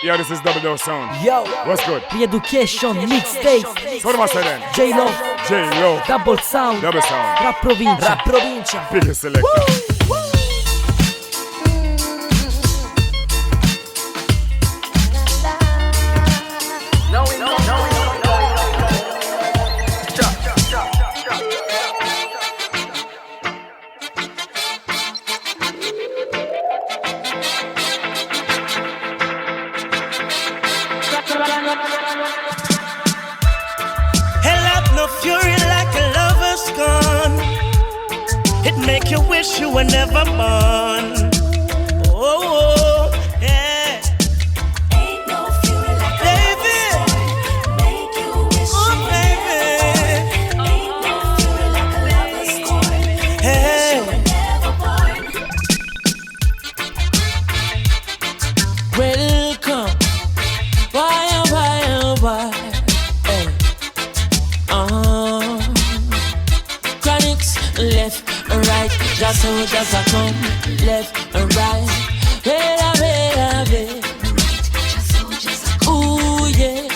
Yeah, this is Double Dose Sound. Yo, what's good? Re-Education, Mixtape. So what am I saying then? J-Lo, J-Lo, Double Sound, Double Sound, Rap Provincia, biggest selector. Make you wish you were never born. Oh, yeah. Ain't no fury like baby. Make you wish you were never born. Ain't no fury like a lover's scorn. Hey. Wish you were never born. Welcome. Why, oh, why, oh, why? Hey. Chronics left. Right, just so just a come left and right. Wait. Ooh yeah.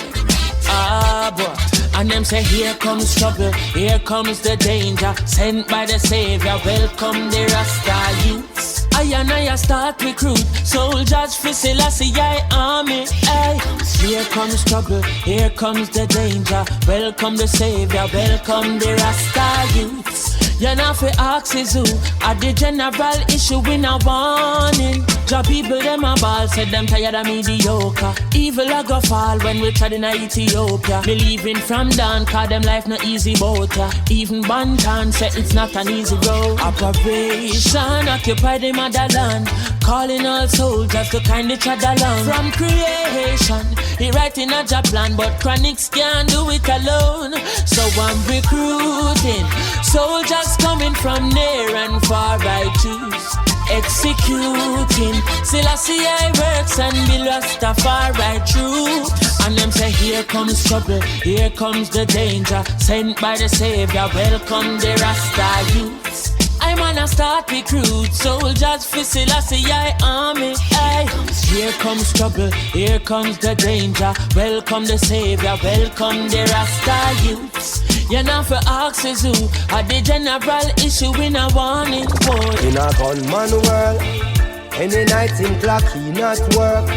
Ah boy. And them say here comes trouble, here comes the danger. Sent by the Savior, welcome the Rasta youths. I and I start recruit soldiers for Selassie I army. Ay. Here comes trouble, here comes the danger. Welcome the Savior, welcome the Rasta youths. You're not for axes who are the general issue in a warning. Job people them a ball, said them tired of mediocre. Evil a go fall when we tried in Ethiopia. Believing from down, cause them life no easy boat ya. Even Bantan said it's not an easy road. Operation occupy the motherland, calling all soldiers to kind each other along. From creation, he writing a job plan, but Chronics can't do it alone. So I'm recruiting soldiers coming from near and far, I choose executing Selassie I works and be Rastafari true. And them say here comes trouble, here comes the danger. Sent by the Savior, welcome the Rasta youths. I'm gonna start recruit soldiers for Selassie I army. Ay. Here comes trouble, here comes the danger. Welcome the Savior, welcome the Rasta youths. You're not for axes who are the general issue in a warning board. In a gunman world, any night in clock he not work.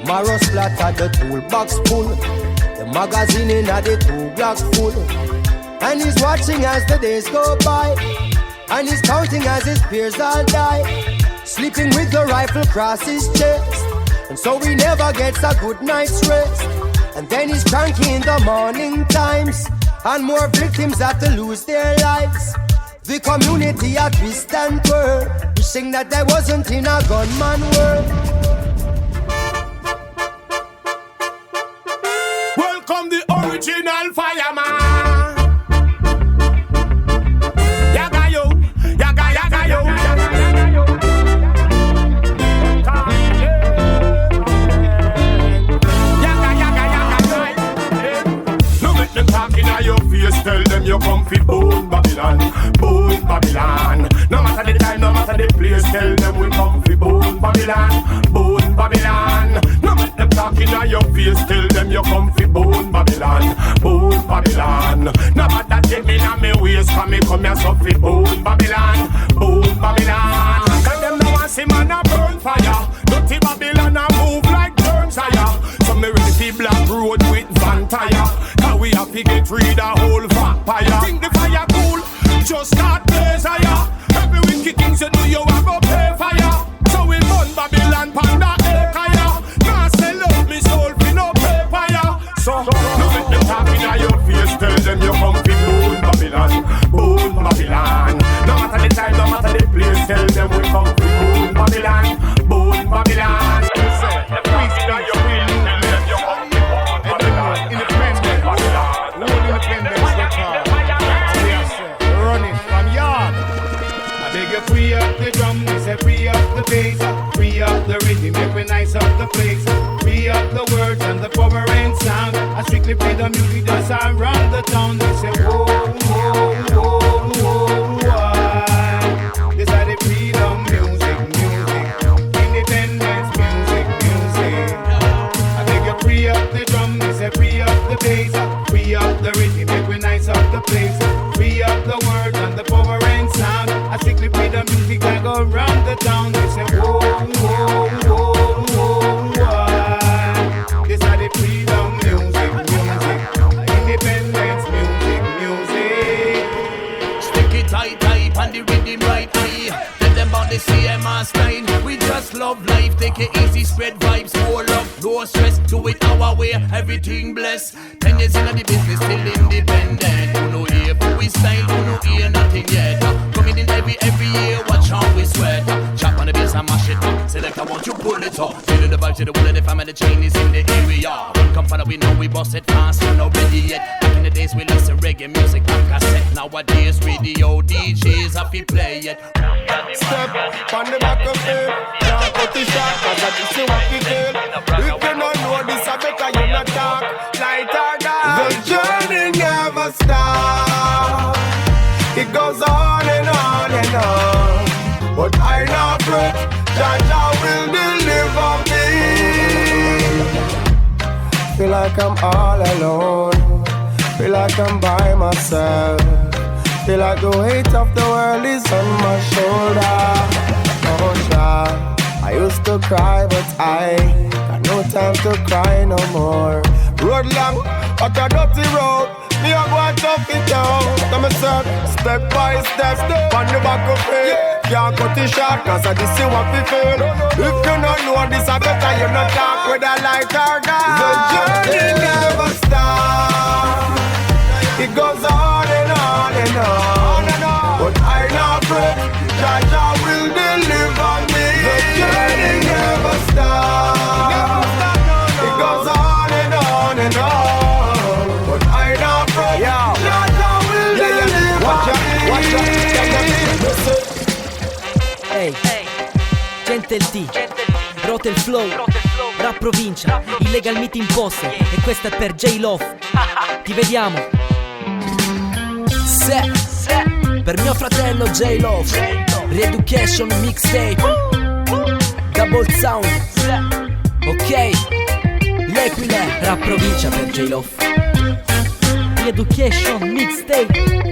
Marrow splatter the toolbox full, the magazine in a the 2 block full. And he's watching as the days go by, and he's counting as his peers all die. Sleeping with the rifle across his chest, and so he never gets a good night's rest. And then he's cranky in the morning times, and more victims have to lose their lives. The community a twist and twirl, wishing that there wasn't in a gunman world. Welcome the original fireman. Yaga yo, yaga yaga yo. Them talking at your face, tell them you come fi boom Babylon, boom Babylon. No matter the time, no matter the place, tell them we come fi boom Babylon, boom Babylon. No make them talking at your face, tell them you come fi boom Babylon, boom Babylon. No matter take me na me waist, come me come here so fi boom Babylon, boom Babylon. Cause them no want see man a burn fire, dirty Babylon a move like germs higher. So me ready fi black road with van tire. We have to get rid of whole vampire. Think the fire cool, just start blaze higher. Every wicked thing you do, you have to pay fire. So we burn Babylon, panda, Ekaya. Now sell out me soul, fi no pay fire. So, no make them talking at your face, tell them you come fi boom Babylon, boom Babylon. No matter the time, no matter the place, tell them we come fi boom Babylon, boom Babylon. The priest that you will, them you come fi boom Babylon. Running from yard. I beg you free up the drum, I say free up the bass, free up the rhythm, make we nice up the place. Free up the words and the power and sound. I strictly play the music just around the town. They say whoa, whoa, whoa, whoa, whoa. This is the freedom music, independence music. days. Free up the rhythm, make we nice up the place. Free up the words and the power and sound. I strictly play the music, I go round the town. They say, whoa, whoa, whoa, whoa, whoa. This is the freedom music, independence music. Stick it tight, tight, and the rhythm right high. Tell them about the CMR style. We just love life, take it easy, spread vibes, more love, no stress. Do it our way, everything blessed. 10 years in the business, still independent. Who know here, who we style, who know here, nothing yet. Coming in every year, watch how we sweat. Chop on the bass and mash it up. Select, I want you pull it up. Feeling the vibe to the whole of the family, the chain is in the area. Come follow, we know we bust it fast, we're not ready yet. Back in the days, we listen reggae music on cassette. Nowadays, radio DJs have to play it. Step on the back of it. Can't cut the shot, cause I just see what we feel. If you don't know this, I better you not talk. Light or dark. The journey never stops. It goes on and on and on. But I not fret, Jah will deliver me. Feel like I'm all alone. Feel like I'm by myself. Feel like the weight of the world is on my shoulder. Oh child, I used to cry but I got no time to cry no more. Road long, but a dirty road. Me a go and tough it down. Tell me son, step by step, on the back of it. Can't cut it short, cause I just see what we feel. If you don't know this, I better you not talk with a light or dark. The journey never stops. It goes on and on and on. But I not fret, Jah will deliver me. The journey never stops. It goes on and on and on. But I not fret, Jah will deliver me. Ehi, Gentle T, Rotel Flow, Rap Provincia, Illegal Meeting Posse. E questa è per J-Love. Ti vediamo. Per mio fratello J-Love, Re-Education Mixtape, Double Sound. Ok, l'Equile, Rap Provincia per J-Love, Re-Education Mixtape.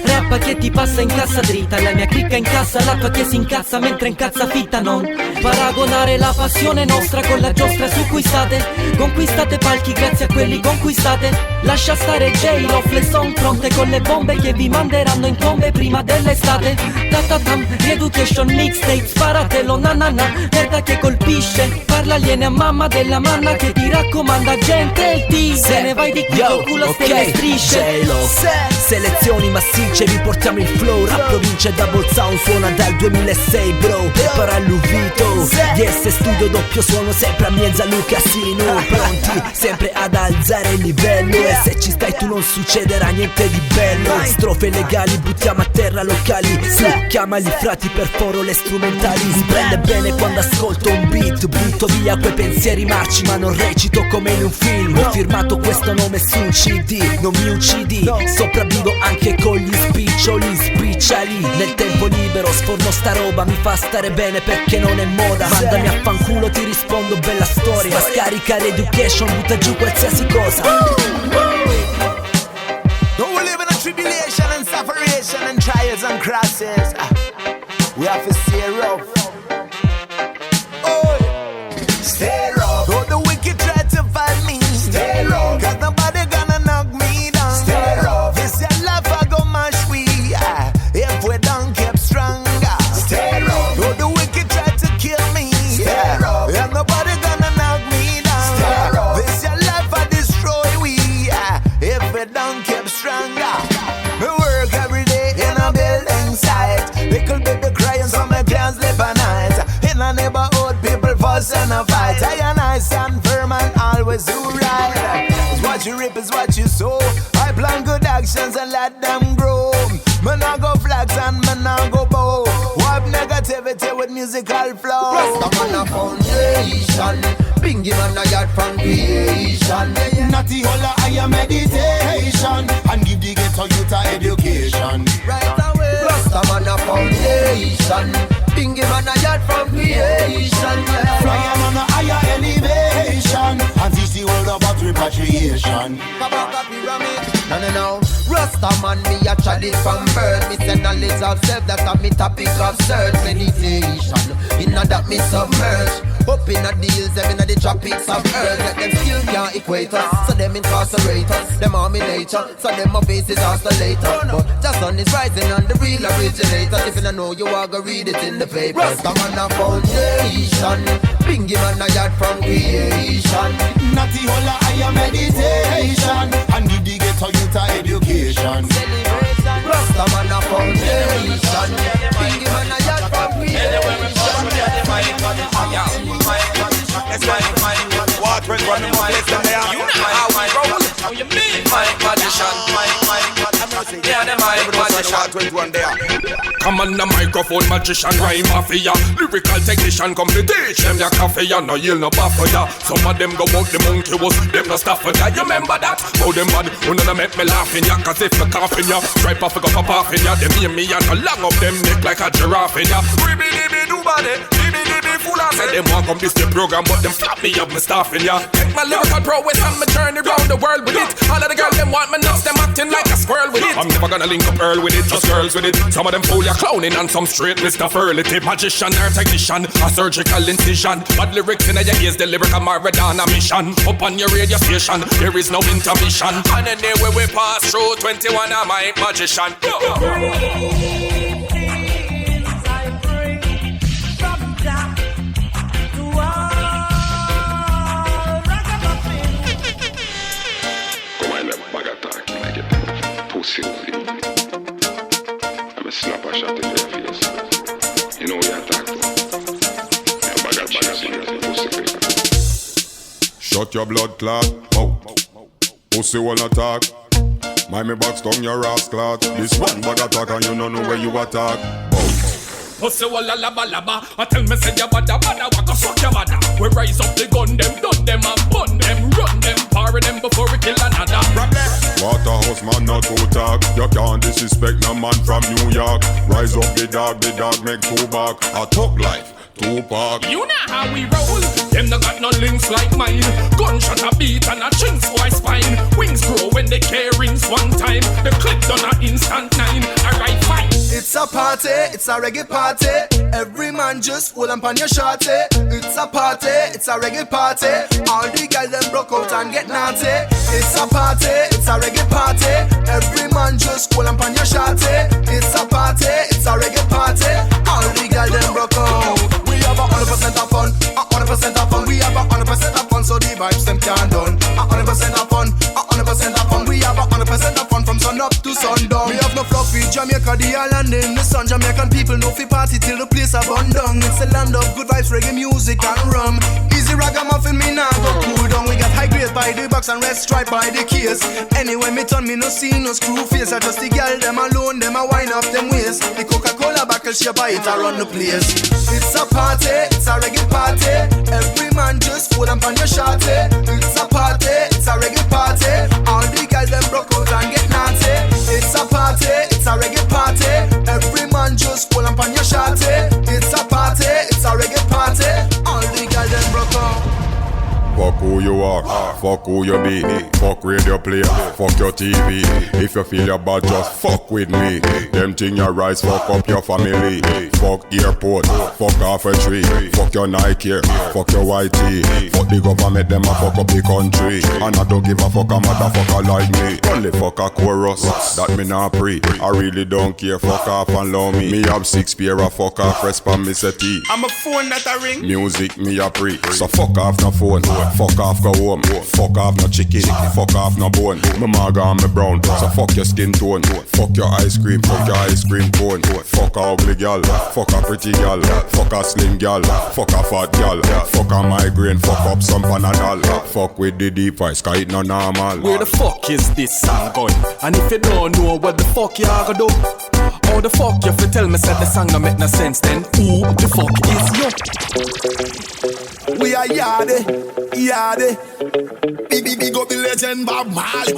Rap che ti passa in cassa dritta, la mia cricca incassa l'acqua che si incazza mentre incazza fitta. Non paragonare la passione nostra con la giostra su cui state. Conquistate palchi grazie a quelli conquistate. Lascia stare J-Love, le son pronte con le bombe che vi manderanno in tombe prima dell'estate. Tatatam, Re-Education Mixtape, sparatelo na na na. Merda che colpisce, parla aliene a mamma della manna che ti raccomanda gente T. Se ne vai di qui col culo a stelle strisce. J-Love, selezioni massicce, vi portiamo il flow. Rap Provincia e Double Sound suona dal 2006 bro. Prepara l'uvito, yes studio doppio suono sempre a Mienza Lucasino. Pronti sempre ad alzare il livello. E se ci stai tu non succederà niente di bello. Strofe legali buttiamo a terra locali. Su, chiamali frati per foro le strumentali. Mi prende bene quando ascolto un beat. Butto via quei pensieri marci ma non recito come in un film. Ho firmato questo nome su un CD, non mi uccidi. Sopravvivo anche con gli spiccioli, spicciali. Nel tempo libero sforno sta roba, mi fa stare bene perché non è moda. Mandami a fanculo, ti rispondo bella storia. Scarica Re-Education, butta giù qualsiasi cosa. Don't we live in a tribulation and separation and trials and crosses. We have to stay rough. Oh, stay rough. Though the wicked try to find me, stay rough. Cause nobody gonna knock me down. Stay rough. This your life I go mash we. If we don't keep stronger. Stay rough. Though the wicked try to kill me, stay rough. And nobody gonna knock me down. Stay rough. This your life I destroy we. If we don't keep stronger. We work every day in a building site. Little baby crying so my can't sleep at night. In a neighborhood people fuss and a fight. I and I stand firm and always do right. It's what you reap is what you sow. I plan good actions and let them grow. Me nah go flags and me nah go bow. Wipe negativity with musical flow. Rastaman a foundation, Bingy man a yard from creation. Natty holla higher meditation and give the ghetto youth a education. Right away. Rastaman a foundation, Bingy man a yard from creation. Flying on a higher elevation and teach the world about repatriation. No. Rasta man, me a chatty from birth. Me say knowledge of self, that a me topic of search. Meditation, inna that me submerge. Up inna the hills, them inna the tropics of earth. Let them still can't equate us, so them incarcerate us. Them army nature, so them my faces oscillator. But just sun is rising on the real originator. If you don't know, you are gonna read it in the paper. Rasta man a foundation, Bingy man a yard from creation. Natty holla I am meditation, and the ghetto youth a education. Celebration, Rasta man a foundation, Bingy man a yard from creation. What went wrong in my place and they are. You know how we roll. How you mean? Mike Magician. Yeah, the Mike Magician. What went wrong there? Come on the microphone, magician, rhyme mafia. Lyrical technician, come to teach them your coffee. No yield, no buff for ya. Some of them go out the monkey was. Them no stuff for ya. You remember that? How them bad, who none make me laughing ya. Cause if me coughing ya, stripe off, go pop off in ya. Them hear me and I long up them neck like a giraffe in ya. Ribby-dibby-doo-body, dibby-dibby-fool-ass. Say them want come this the program, but them flap me up, me staffing ya. Take my lyrical prowess and me journey round the world with it. All of the girls them want me nuts, them acting like a squirrel with it. I'm never gonna link up Earl with it, just girls with it. Some of them fool ya clowning and some straight Mr. Furley tip. Magician or technician, a surgical incision. Bad lyrics in your ears, the lyrical Maradona mission. Up on your radio station, there is no intermission. And anyway we pass through 21 of my magician. I'm a snap a shot in your face. You know what you're talking about. Shut your blood clot mouth. Pussy wanna talk. Mind me box down your ass clot. This one bag attack and you don't know where you attack. Pussy walla laba laba. I tell me say ya bada bada. Waka fuck ya bada. We rise up the gun them, done them and bun them, run them, parry them before we kill another. Waterhouse man not to talk. You can't disrespect no man from New York. Rise up the dog make two back. A talk life. Tupac. You know how we roll. Them no got no links like mine. Gunshot a beat and a chinks for spine. Wings grow when they carry rings one time. The clip done a instant 9. Alright, fine. It's a party, it's a reggae party. Every man just hold up on your shorty. It's a party, it's a reggae party. All the girls them broke out and get naughty. It's a party, it's a reggae party. Every man just hold up on your shorty. It's a party, it's a reggae party. All the girls them broke out. We have 100% of fun, 100% of fun. We have 100% of fun, so the vibes them can't done. 100% of fun, 100% of fun. We have 100% of fun from sun up to sundown. We have no fluffy Jamaica, the island in the sun. Jamaican people know fi party till the place a burn down. It's a land of good vibes, reggae music and rum. Easy ragamuffin, me nah go cool down. We got high grade by the box and red stripe by the case. Anyway, me turn me no see no screw face. I just the girl them alone, them a wind up them waist. The Coca-Cola buckle shape by it around the place. It's a party, it's a reggae party. Every man just hold up on your shorty. It's a party, it's a reggae party. All the girls them broke out and get naughty. It's a party, it's a reggae party. Every man just hold up on your shorty. It's a party, it's a reggae party. All the girls them broke out. Fuck who you are, fuck who you be. Fuck radio player, fuck your TV. If you feel your bad, just fuck with me. Them thing your rise, fuck up your family. Fuck airport, fuck off a tree. Fuck your Nike, fuck your white tee. Fuck the government, them a fuck up the country. And I don't give a fuck a motherfucker like me. Only fuck a chorus, that me not pre. I really don't care, fuck off and love me. Me have 6 pair of fuck off, rest pan me settee. I'm a phone that I ring. Music me a pre, so fuck off no phone. Fuck off go home, fuck off no chicken, fuck off no bone. My maga and me brown, so fuck your skin tone. Fuck your ice cream, fuck your ice cream cone. Fuck a ugly gal, fuck a pretty gal, fuck a slim gal, fuck a fat gal, fuck a migraine, fuck up some Panadol. Fuck with the deep voice, cause it no normal. Where the fuck is this song going? And if you don't know what the fuck you are gonna do, how the fuck you fi tell me said the song don't make no sense then? Who the fuck is you? We are Yardie, Yardie. Big up the legend Bob Marley.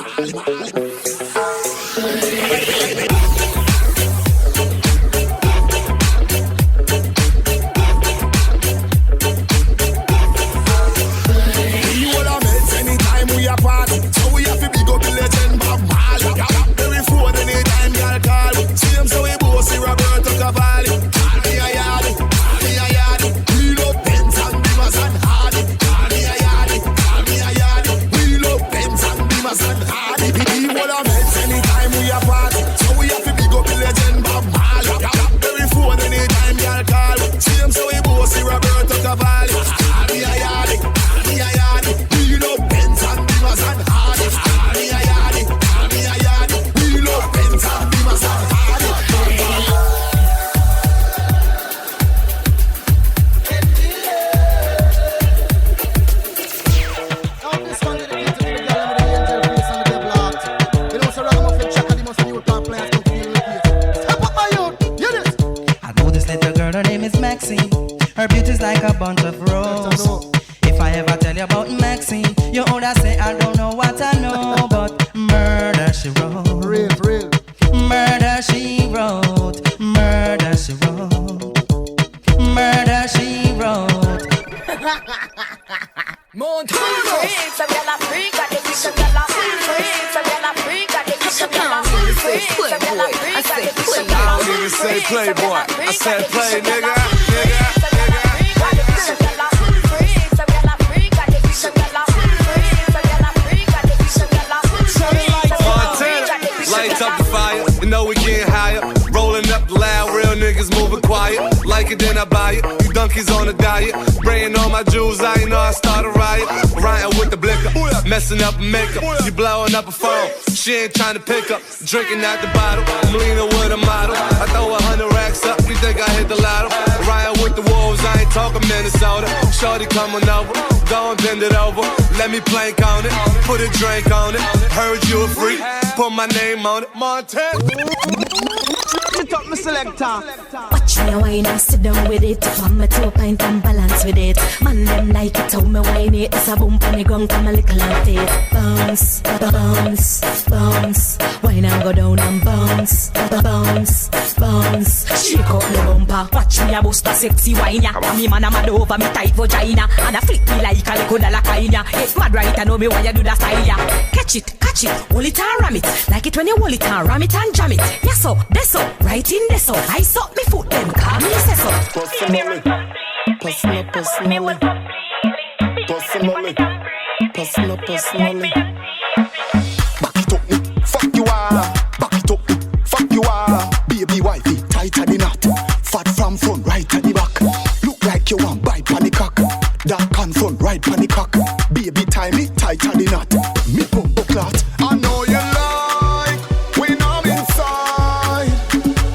You would have met anytime we are bunch of rose. If I ever tell you about Maxine, you older say I don't know what I know, but murder she wrote. Real. Murder she wrote. Murder she wrote. Murder she wrote. Mount free, so y'all are free, got it, so y'all are free, so y'all are free, got it, so y'all are free, so y'all are free, got it, so y'all are free. I don't even say playboy, I said play, nigga. Lights up the fire, you know we getting higher. Rolling up the loud, real niggas moving quiet. Like it, then I buy it. You donkeys on a diet. Spraying all my jewels, I ain't know I start a riot. Rioting with the blicker, messing up makeup. You blowing up a phone, she ain't trying to pick up. Drinking out the bottle, I'm leaning with a model. I throw 100 racks up, you think I hit the lotto. Riot with the wolves, I ain't talking Minnesota. Shorty coming over, go and bend it over. Let me plank on it, put a drink on it. Heard you a freak, put my name on it. Montana. Top my selector. Watch me wine and sit down with it. From my toe pint and balance with it. Man them like it how me wine it. It's a bump on the ground from a little and it. Bounce, bounce, bounce. Wine and go down and bounce, bounce, bounce. Shake out the bumper. Watch me a bust a sexy wine ya. Me man a mad over me tight vagina. And a flick me like a little dollar coin ya. It's mad right I know me why you do that style ya. Catch it, hold it and ram it. Like it when you hold it and ram it and jam it. Yes so, that's so. Right in there so, I suck me foot them, call me say so. Personally, back it up me, fuck you all. Back it up me, fuck you all. Baby wifey, tight at the knot. Fat from front, right at the back. Look like you want bite pan the cock. Dark and front, right pan the cock. Baby tie me, tight at the knot. Me bumbo clot. I know you like when I'm inside.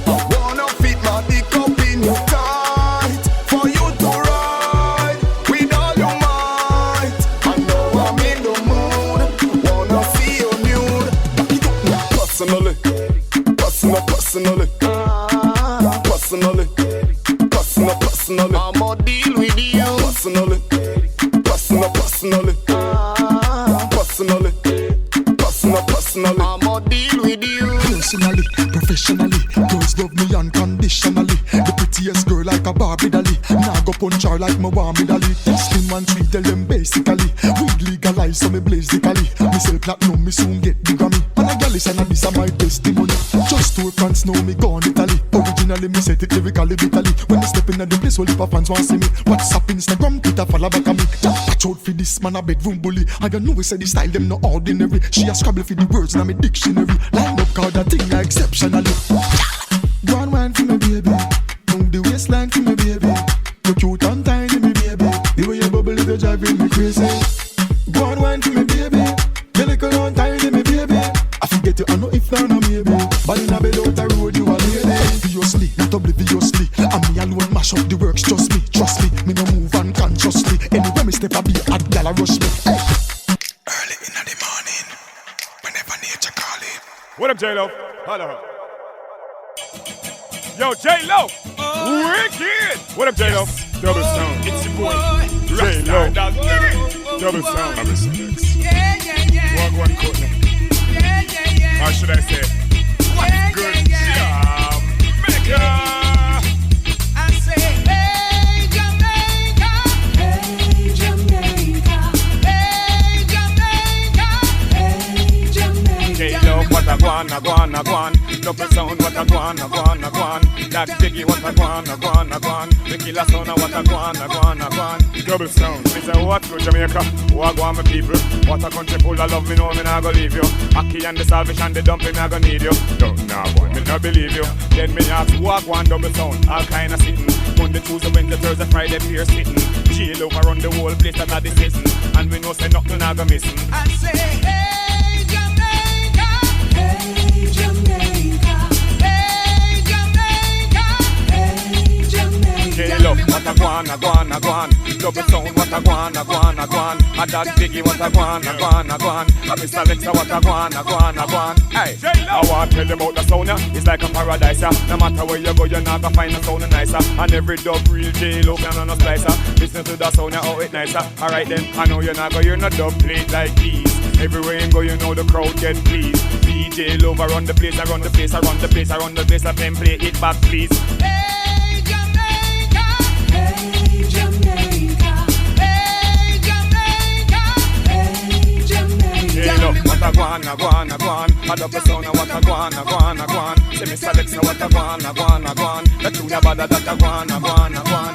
I wanna fit my dick up in you tight. For you to ride with all your might. I know I'm in the mood. Wanna see you nude. Back it up now. Personally, I'ma deal with you. Personally, I'ma deal with you. Personally, professionally, girls love me unconditionally. The prettiest girl like a Barbie dolly. Now go punch her like my Wami dolly. Slim and sweet, tell them basically. Weed legalize, so me blaze the cali. Me sell platinum, me soon get the Grammy. And a gal is and this is my testimony. Just two fans know me gone Italy. Originally me set it lyrically bitterly. When me step in the place, all the fans want see me. WhatsApp, Instagram, Twitter, follow back on me. Watch out for this man, a bedroom bully. I don't know we say the style them no ordinary. She a scrabble for the words in my dictionary. Line up card that thing like exceptionally. Go on wine for me baby. Move the waistline for me baby. You cute and tiny me baby. The way you bubble is driving me crazy. Go on wine for me baby. You little and tiny me baby. I forget you I know if not maybe. But in a bed out the road you a lady. Obviously, not obliviously. And me alone mash up the works, trust me. Me no move unconsciously. Anywhere me step a be a gal a rush me. Hey. Early in the morning, whenever nature calling. What up, J-Lo? Hello. Yo, J-Lo! Wicked! What up, J-Lo? Yes. Double sound. It's your boy. J-Lo. Double sound. Yeah. One Courtney. Or should I say, what's good, Jamaica? I say, hey, Jamaica. Hey, Jamaica. Hey, Jamaica. Hey, Jamaica. J-Lo, what a guan. Double sound, what a guan. That Biggie, what a guan. The killer sound, what a guan. Double sound, me say, what good Jamaica? What guan, my people? What a country full of love, me know me not go leave you. Aki and the salvage and the dumpling, I go need you. No, nah, boy, me not believe you. Then me ask, what guan, double sound, all kind of sitting. Monday, Tuesday, Wednesday, Thursday, Friday, here sitting. Jail over run the whole place, that's the season. And we know say nothing I go missing. I say, hey, Jamaica. Hey, Jamaica. Hey, Jamaica. Hey, Jamaica. J-Lo, what a guan. gwan, a gwan, a gwan. Double sound, what a gwan, a gwan, a gwan. A that biggie, what a gwan, a gwan, a gwan. A Mr. Lexa, what a gwan, a gwan, a gwan. Hey, I want to tell you about the sound, yeah. It's like a paradise, yeah. No matter where you go, you're not gonna find a sound nicer. And every dub real J-Lo can on a slicer. Listen to the sound, yeah, oh it nicer. Alright then, I know you're not gonna hear no dub plate like these. Everywhere you go, you know the crowd get pleased. DJ Love, I run the place, I run the place, I run the place, I run the place. I can play it back, please. Hey Jamaica, hey Jamaica, hey Jamaica, hey Jamaica. Hey look, what a gwan, a gwan, a gwan. A double sound, what a gwan, a gwan, a gwan. Say Mr. Lexa, what a gwan, a gwan, a gwan. The tune ya bada that a gwan, a gwan, a gwan.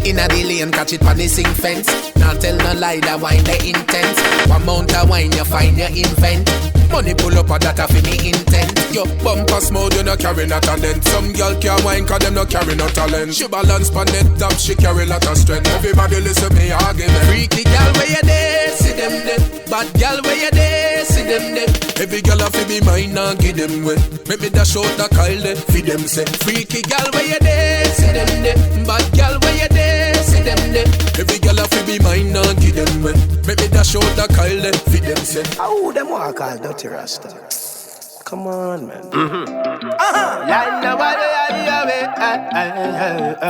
Inna the lane, catch it pon the sing fence. Now tell no lie, that wine the intense. One mount of wine, you find your invent. Money pull up a data for me intent. Yo, bumper smooth, you no carry no talent. Some girl can't wine cause them no carry no talent. She balance pon the top, she carry lot of strength. Everybody listen me argument. Freaky girl where you there, see them there. Bad girl where you there, see them there. Every girl a fi be mine and give them way. Make me dash out the Kyle there, fi them say. Freaky girl where you there, see them there. Bad girl where you there, see them there. Every girl a fi be mine and give them way. Make me dash out the Kyle there, fi them say. How them walk all dirty rasta? Come on, man. Like nobody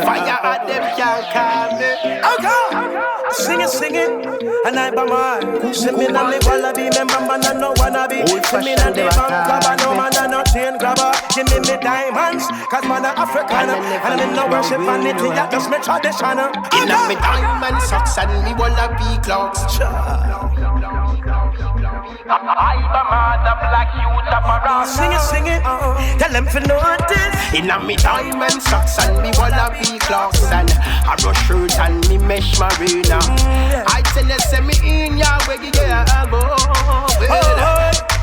fire at them can't calm me. Okay. Sing it, and I by my. Send me na me wallaby, me mama na no wannabe. Send me na the bank grabber, no man na no chain grabber. Give me diamonds, cause man a African, and I'm in no worship vanity, that just me tradition. In a me diamond socks and me wallaby clocks. I'm a mother black youth of a rock. Sing it, tell them for notice. In a me diamond socks and me wallaby clocks and a rush shirt and me mesh marina. I tell you say me in ya where you go.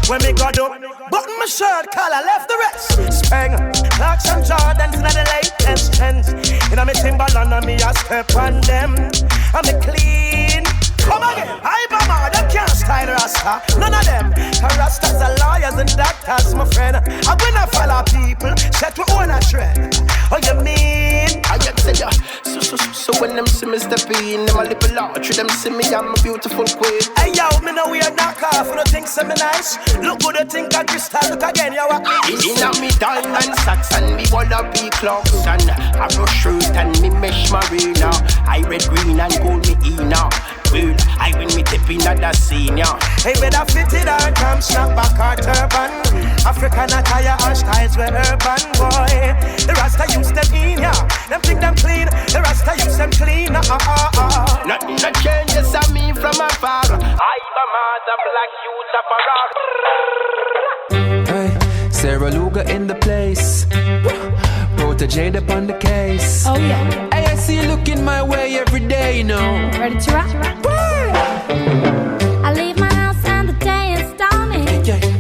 When me got up, button my shirt, collar left the rest. Spang, Clarks and Jordans in the latest trends. In a me Timberland and me a step on them. And me clean. Come again, I mama, them can't style Rasta. None of them. Rastas are lawyers and doctors, my friend. I will not follow people, set we own a trend. Oh, you mean? I get say ya. So when them see me step in, them a little large. Them see me, I'm a beautiful queen. Hey yo, me know we are knock off. You don't think so me nice? Look good, you think I crystal. Look again, you what me. In a me diamond socks and me wallaby clocks and a rush shirt and me mesh marina. I red, green and gold me Ina. I win me tip in the scene, yeah. Hey, better fit it or come snap back our turban. African attire, our styles were urban, boy. The Rasta use them in, yeah. Them think them clean, the Rasta use them clean, Nothing that changes on me from afar. I'm a mother black youth of a rock. Hey, Sarah Luga in the place. Protégé upon the case. Oh yeah. Hey, I see you looking my way every day, you know. Ready to rock? I leave my house and the day is dawning.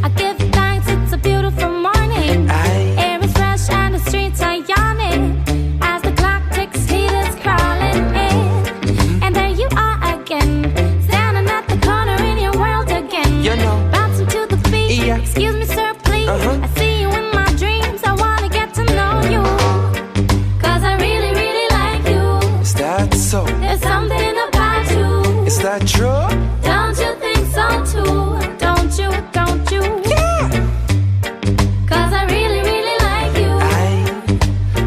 I give thanks, it's a beautiful morning. Air is fresh and the streets are yawning. As the clock ticks, heat is crawling in. And there you are again, standing at the corner in your world again. You know. Bouncing to the beat. Excuse me, sir, please. I see you in my dreams. I wanna get to know you. Cause I really, really like you. Is that so? There's something about you. Is that true? Don't you think so too? Don't you? Yeah. Cause I really, really like you.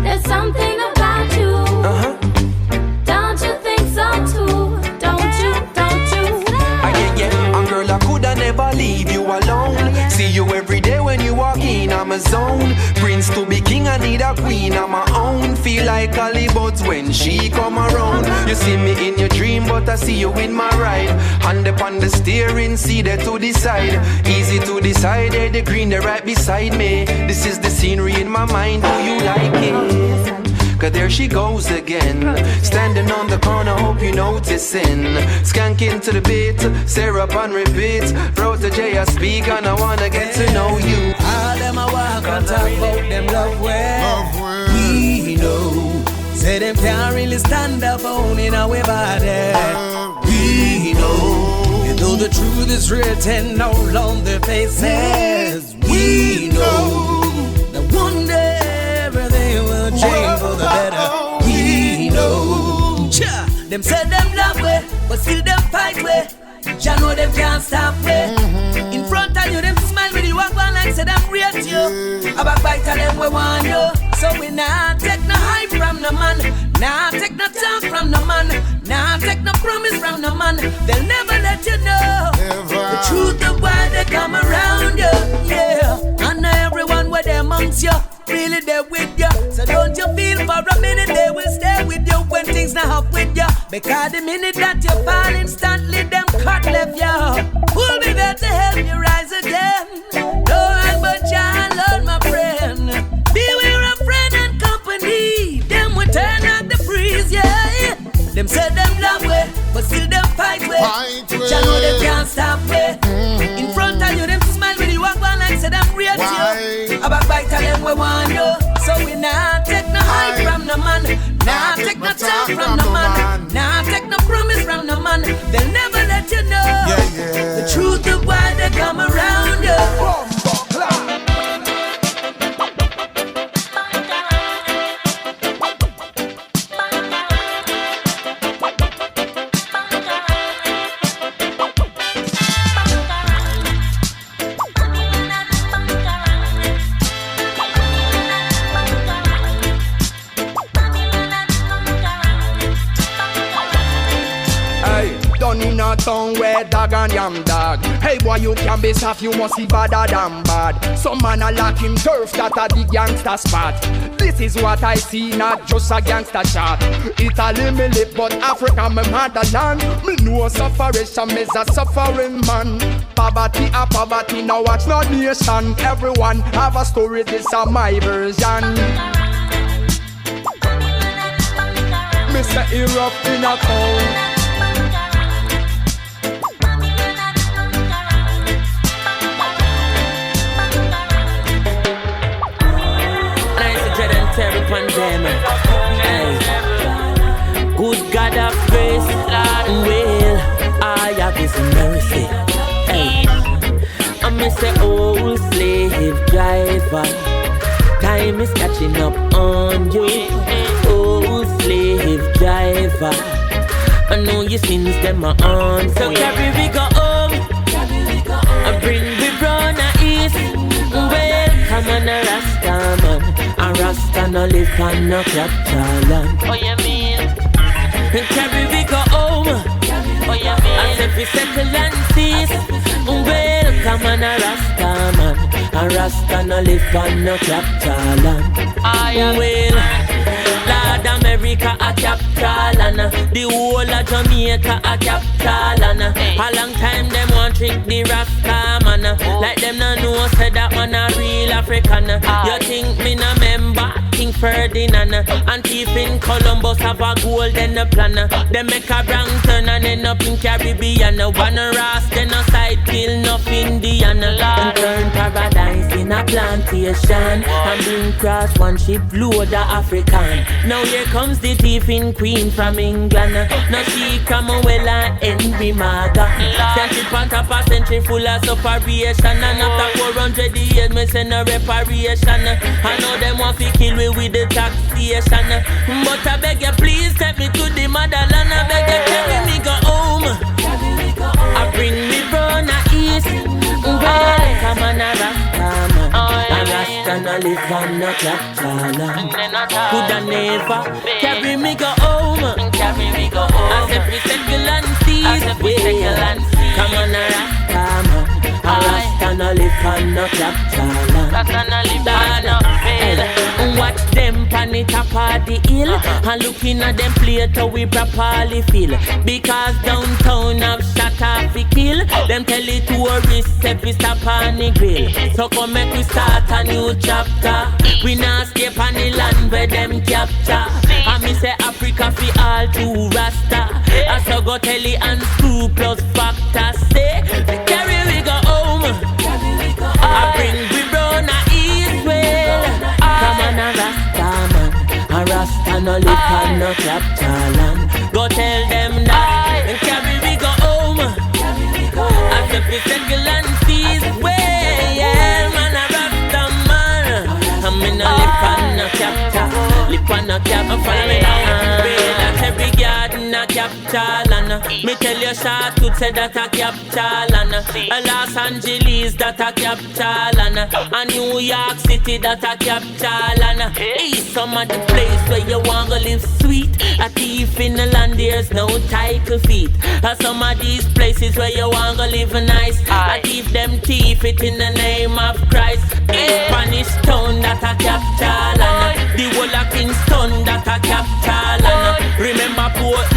There's something about you. Don't you think so too? Don't you? Yeah. And girl, I coulda never leave you alone. See you every day when you walk in, I'm a zone. Prince to be king, I need a queen, I'm my own. Feel like Hollywood's when she come around. You see me in your dream, but I see you in my ride. Hand upon the steering, see there to the side. Easy to decide, there the green, they're right beside me. This is the scenery in my mind, do you like it? Cause there she goes again, standing on the corner, hope you noticing. Skanking to the beat, Sarah on repeat. Protégé, I speak and I wanna get to know you. All them them a walk and talk about them love well. We know, say them can't really stand up on in our body. We know, and though the truth is written all on their faces, we know that one day everything will change for the better. We know, them say them love way, but still them fight way. Ya know them can't stop way. In front of you, them smile when you walk on like say them rate you. A backbite of them we want you. So we nah take no hype from the man, nah take no talk from the man, nah take no promise from the man. They'll never let you know the truth of why they come around you. Yeah, and everyone with them amongst you, really there with you. So don't you feel for a minute they will stay with you when things not up with you. Because the minute that you fall instantly, them cut left you. Who'll be there to help you rise again? No one but Jah alone, my friend. Beware of friend and company. Them will turn out the freeze, yeah. Them say them love way, but still them fight way. Jah know them can't stop way. In front of you, them smile when you walk on like say them rate you. A backbite of them we want you. So we nah take no hype from the man, nah take no talk from the man, nah take no promise from the man. They'll never let you know the truth of why they come around you. In a town where dog and yam dog. Hey boy, you can be soft, you must be badder than bad. Some man a lock him turf, that a the gangster spot. This is what I see, not just a gangster shot. Italy me live, but Africa my motherland. Me know sufferation, me's a suffering man. Poverty a poverty, now watch no nation. Everyone have a story, this a my version. Me say erupt in a town. Pandemic. Hey. Good God of grace, will I have His mercy. Hey. I miss the old slave driver. Time is catching up on you, old slave driver. I know your sins them are on, so carry we go home. I bring we brown east. Well, come on a Rasta man. A Rasta no live on no capital land. Oh you mean? And carry we go home. Oh you mean? As if we settle and cease. Well, come on a Rasta man. A Rasta no live on no capital land. Well, Lord America a capital and the whole of Jamaica a capital and a long time them want trick the Rasta man. Like them no know say that man a real African. You think me no member King Ferdinand and thief in Columbus have a golden plan. They make a wrong turn and end up in Caribbean. One Ras then a side kill enough Indian. And turn paradise in a plantation and bring cross one ship load of African. Now here comes the thief in Queen from England. Now she come well and Henry Maga. Sent it on top a century full of separation. And after 400 years me send a reparation. I know them want to kill me with the taxation. But I beg you please take me to the motherland. I beg you carry me go home. I bring me from the east. Well, come on a Rasta man. A Rasta no live on no capital land. Coulda never carry me go home. Carry me go home. As if we settle and cease. Come on a Rasta man. A Rasta no live on no capital land. Rasta no live on no capital. Watch them pan the top of the hill and looking at them plate how we properly feel. Because downtown have shot off the kill. Them tell the tourists if we stop on the grill. So come make we start a new chapter. We not escape on the land where them capture. And me say Africa fi all to Rasta. I so go tell the unscrupulous factor. Say carry we go home. I bring we brown a eat. no live on no capital land. Go tell them that and carry we go home. As if we settle and seize way, yeah, man, I rock the man. I'm in no live on no capital, live on no capital. Follow me now. That every garden a capital and me tell you short could say that a capital and Los Angeles that a capital and New York City that a capital and East some of the place where you want to live sweet. A thief in the land there's no title feet. Some of these places where you want to live nice. I give them thief it in the name of Christ. In Spanish town that a capital and the whole of Kingston that a capital and remember Port